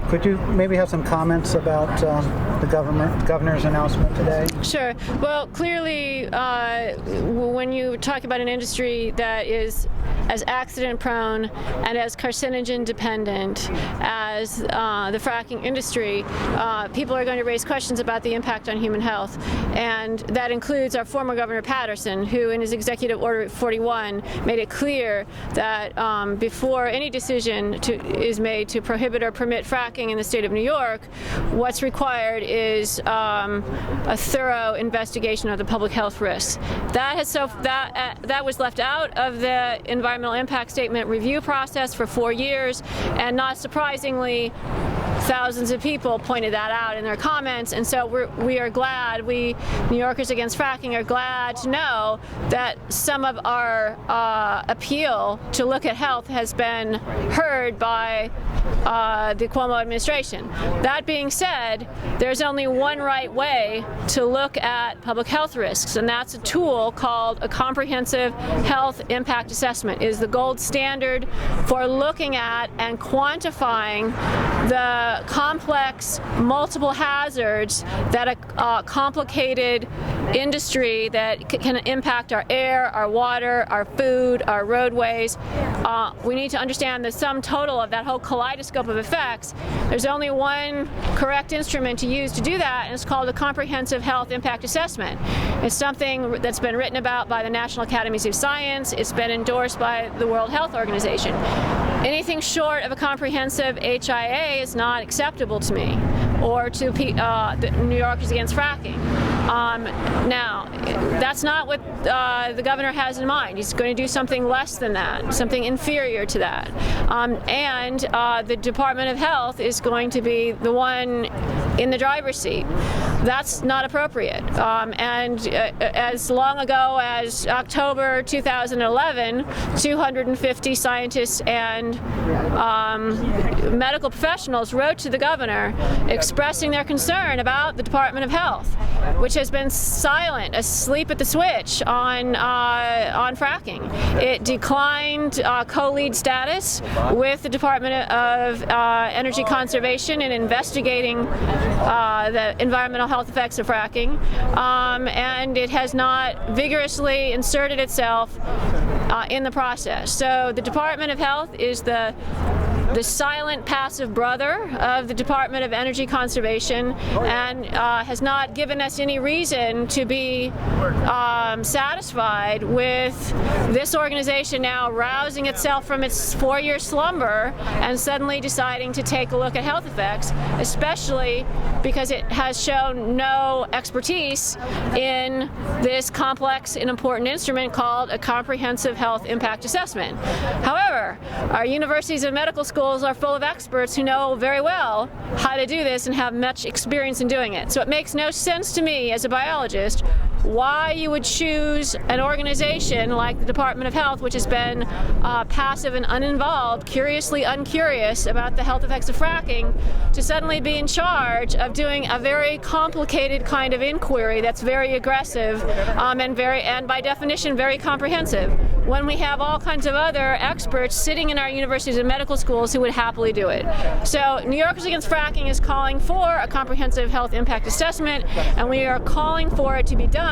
Could you maybe have some comments about the governor's announcement today? Sure. Well, clearly, when you talk about an industry that is as accident-prone and as carcinogen-dependent as the fracking industry, people are going to raise questions about the impact on human health. And that includes our former Governor Patterson, who in his Executive Order 41 made it clear that before any decision is made to prohibit or permit fracking in the state of New York, what's required is a thorough investigation of the public health risks. That was left out of the environmental impact statement review process for 4 years, and not surprisingly, thousands of people pointed that out in their comments, and so we are glad, we New Yorkers Against Fracking are glad to know that some of our appeal to look at health has been heard by the Cuomo administration. That being said, there's only one right way to look at public health risks, and that's a tool called a comprehensive health impact assessment. It is the gold standard for looking at and quantifying the complex, multiple hazards that a complicated industry that can impact our air, our water, our food, our roadways. We need to understand the sum total of that whole kaleidoscope of effects. There's only one correct instrument to use to do that, and it's called a comprehensive health impact assessment. It's something that's been written about by the National Academies of Science. It's been endorsed by the World Health Organization. Anything short of a comprehensive HIA is not acceptable to me or to the New Yorkers Against Fracking. Now, that's not what the governor has in mind. He's going to do something less than that, something inferior to that. And the Department of Health is going to be the one in the driver's seat. That's not appropriate. And as long ago as October 2011, 250 scientists and medical professionals wrote to the governor expressing their concern about the Department of Health, which has been silent, asleep at the switch on fracking. It declined co-lead status with the Department of Energy Conservation in investigating the environmental health effects of fracking, and it has not vigorously inserted itself in the process. So the Department of Health is the silent, passive brother of the Department of Energy Conservation, and has not given us any reason to be satisfied with this organization now rousing itself from its 4-year slumber and suddenly deciding to take a look at health effects, especially because it has shown no expertise in this complex and important instrument called a comprehensive health impact assessment. However, our universities and medical schools are full of experts who know very well how to do this and have much experience in doing it. So it makes no sense to me as a biologist why you would choose an organization like the Department of Health, which has been passive and uninvolved, curiously uncurious about the health effects of fracking, to suddenly be in charge of doing a very complicated kind of inquiry that's very aggressive and by definition very comprehensive, when we have all kinds of other experts sitting in our universities and medical schools who would happily do it. So New Yorkers Against Fracking is calling for a comprehensive health impact assessment, and we are calling for it to be done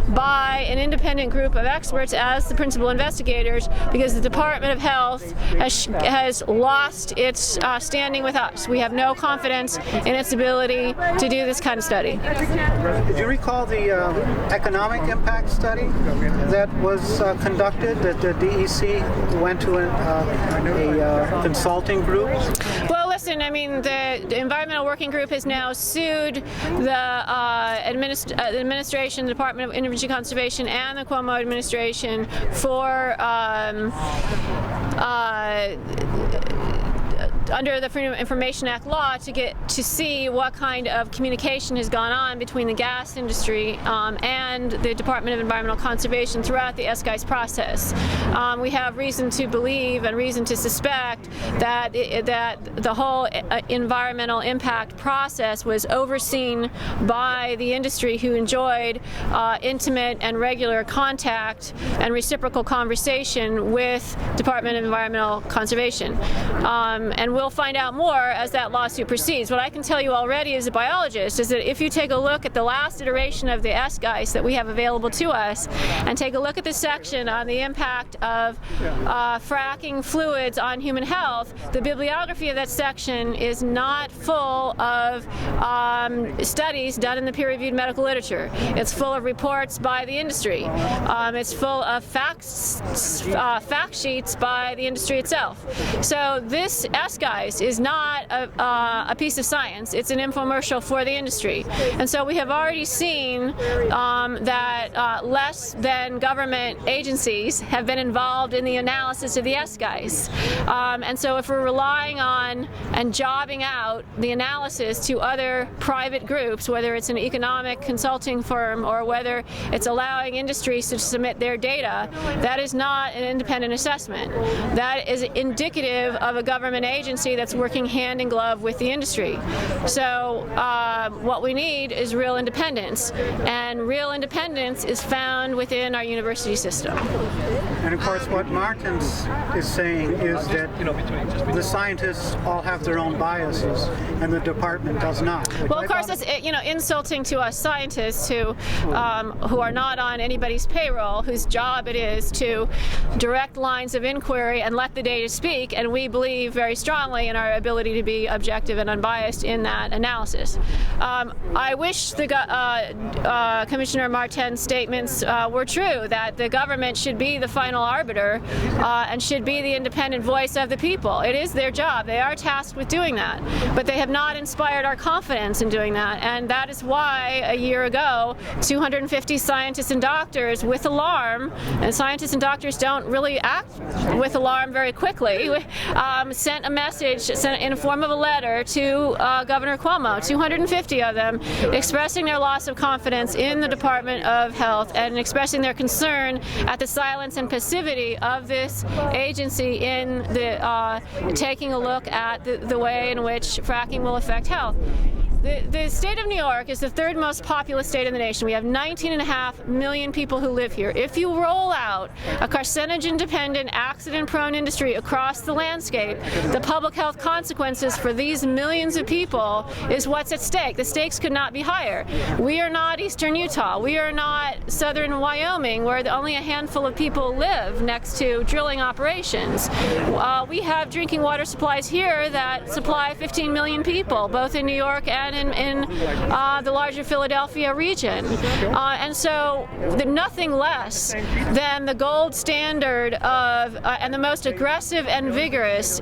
by an independent group of experts as the principal investigators, because the Department of Health has lost its standing with us. We have no confidence in its ability to do this kind of study. Did you recall the economic impact study that was conducted, that the DEC went to a consulting group? Well, listen, I mean, the Environmental Working Group has now sued the administration, the Department of Energy Conservation, and the Cuomo administration for under the Freedom of Information Act law to see what kind of communication has gone on between the gas industry and the Department of Environmental Conservation throughout the SGICE process. We have reason to believe and reason to suspect that the whole environmental impact process was overseen by the industry, who enjoyed intimate and regular contact and reciprocal conversation with Department of Environmental Conservation. And we'll find out more as that lawsuit proceeds. What I can tell you already as a biologist is that if you take a look at the last iteration of the SGICE that we have available to us and take a look at the section on the impact of fracking fluids on human health, the bibliography of that section is not full of studies done in the peer-reviewed medical literature. It's full of reports by the industry. It's full of fact sheets by the industry itself. So this SGICE is not a piece of science. It's an infomercial for the industry. And so we have already seen that less than government agencies have been involved in the analysis of the SGICE. And so if we're relying on and jobbing out the analysis to other private groups, whether it's an economic consulting firm or whether it's allowing industries to submit their data, that is not an independent assessment. That is indicative of a government agency that's working hand in glove with the industry. So what we need is real independence, and real independence is found within our university system. And of course, what Martins is saying is that the scientists all have their own biases, and the department does not. Well, of course, that's insulting to us scientists who are not on anybody's payroll, whose job it is to direct lines of inquiry and let the data speak. And we believe very strongly in our ability to be objective and unbiased in that analysis. I wish the Commissioner Martin's statements were true, that the government should be the final arbiter and should be the independent voice of the people. It is their job. They are tasked with doing that. But they have not inspired our confidence in doing that. And that is why a year ago, 250 scientists and doctors with alarm, and scientists and doctors don't really act with alarm very quickly, sent a message in the form of a letter to Governor Cuomo, 250 of them, expressing their loss of confidence in the Department of Health and expressing their concern at the silence and passivity of this agency in the taking a look at the way in which fracking will affect health. The state of New York is the third most populous state in the nation. We have 19.5 million people who live here. If you roll out a carcinogen-dependent, accident-prone industry across the landscape, the public health consequences for these millions of people is what's at stake. The stakes could not be higher. We are not eastern Utah. We are not southern Wyoming, where only a handful of people live next to drilling operations. We have drinking water supplies here that supply 15 million people, both in New York and in the larger Philadelphia region. And so nothing less than the gold standard of and the most aggressive and vigorous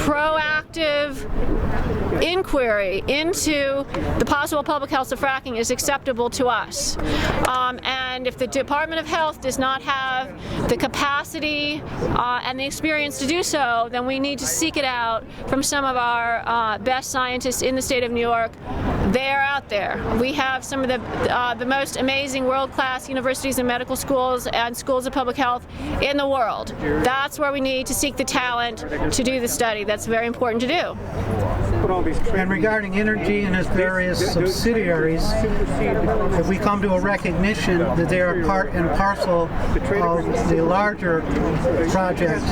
proactive inquiry into the possible public health of fracking is acceptable to us. And if the Department of Health does not have the capacity and the experience to do so, then we need to seek it out from some of our best scientists in the state of New York. They are out there. We have some of the most amazing world-class universities and medical schools and schools of public health in the world. That's where we need to seek the talent to do the study. That's very important to do. And regarding Inergy and its various subsidiaries, if we come to a recognition that they are part and parcel of the larger project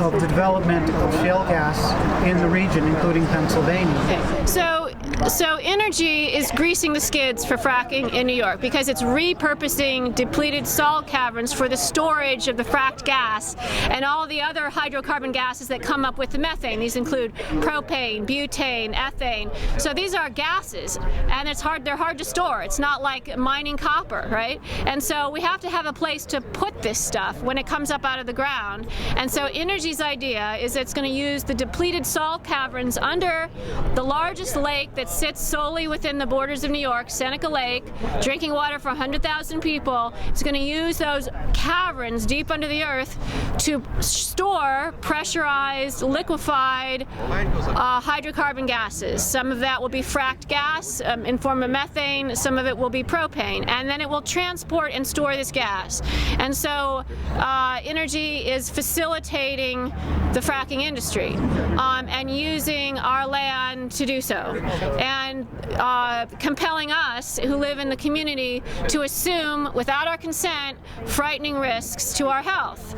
of the development of shale gas in the region, including Pennsylvania. So Inergy is greasing the skids for fracking in New York because it's repurposing depleted salt caverns for the storage of the fracked gas and all the other hydrocarbon gases that come up with the methane. These include propane, butane, ethane. So these are gases, and they're hard to store. It's not like mining copper, right? And so we have to have a place to put this stuff when it comes up out of the ground. And so Inergy's idea is that it's going to use the depleted salt caverns under the largest lake that sits solely within the borders of New York, Seneca Lake, drinking water for 100,000 people. It's going to use those caverns deep under the earth to store pressurized, liquefied hydrocarbon gases. Some of that will be fracked gas in form of methane, some of it will be propane, and then it will transport and store this gas. And so Inergy is facilitating the fracking industry and using our land to do so. and compelling us who live in the community to assume, without our consent, frightening risks to our health.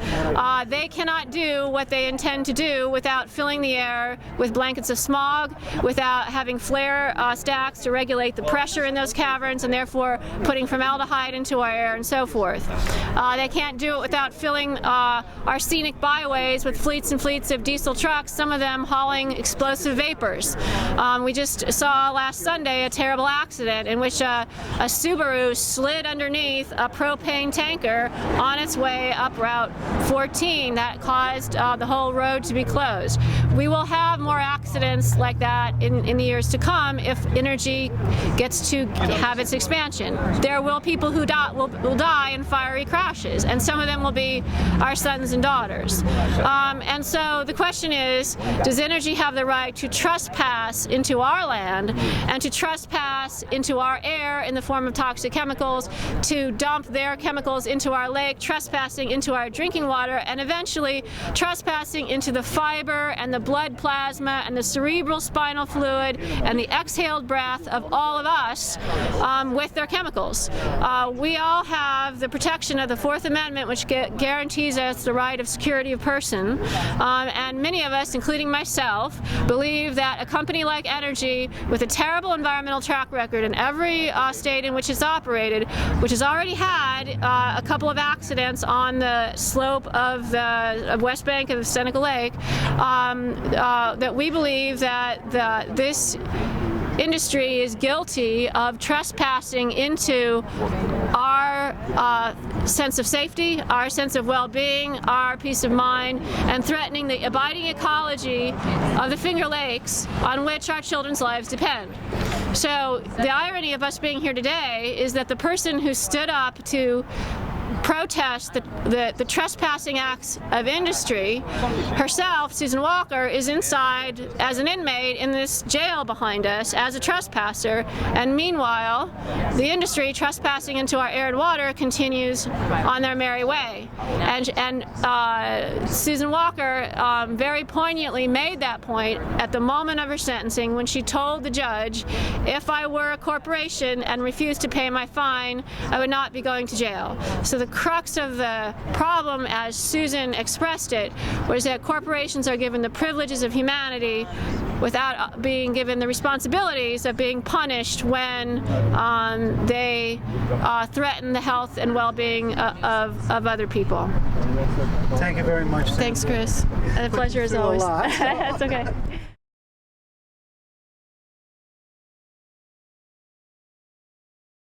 They cannot do what they intend to do without filling the air with blankets of smog, without having flare stacks to regulate the pressure in those caverns and therefore putting formaldehyde into our air and so forth. They can't do it without filling our scenic byways with fleets and fleets of diesel trucks, some of them hauling explosive vapors. We just saw last Sunday a terrible accident in which a Subaru slid underneath a propane tanker on its way up Route 14 that caused the whole road to be closed. We will have more accidents like that in the years to come if energy gets to have its expansion. There will people who will die in fiery crashes, and some of them will be our sons and daughters. And so the question is, does energy have the right to trespass into our land and to trespass into our air in the form of toxic chemicals, to dump their chemicals into our lake, trespassing into our drinking water, and eventually trespassing into the fiber and the blood plasma and the cerebral spinal fluid and the exhaled breath of all of us with their chemicals? We all have the protection of the Fourth Amendment, which guarantees us the right of security of person, and many of us, including myself, believe that a company like Inergy, with a terrible environmental track record in every state in which it's operated, which has already had a couple of accidents on the slope of the west bank of the Seneca Lake, that we believe that this industry is guilty of trespassing into our sense of safety, our sense of well-being, our peace of mind, and threatening the abiding ecology of the Finger Lakes on which our children's lives depend. So the irony of us being here today is that the person who stood up to protest the trespassing acts of industry herself, Susan Walker, is inside as an inmate in this jail behind us as a trespasser, and meanwhile the industry trespassing into our air and water continues on their merry way. And Susan Walker very poignantly made that point at the moment of her sentencing when she told the judge, if I were a corporation and refused to pay my fine, I would not be going to jail. So the crux of the problem, as Susan expressed it, was that corporations are given the privileges of humanity without being given the responsibilities of being punished when they threaten the health and well-being of other people. Thank you very much. Thanks, Chris. And a pleasure as always. That's okay.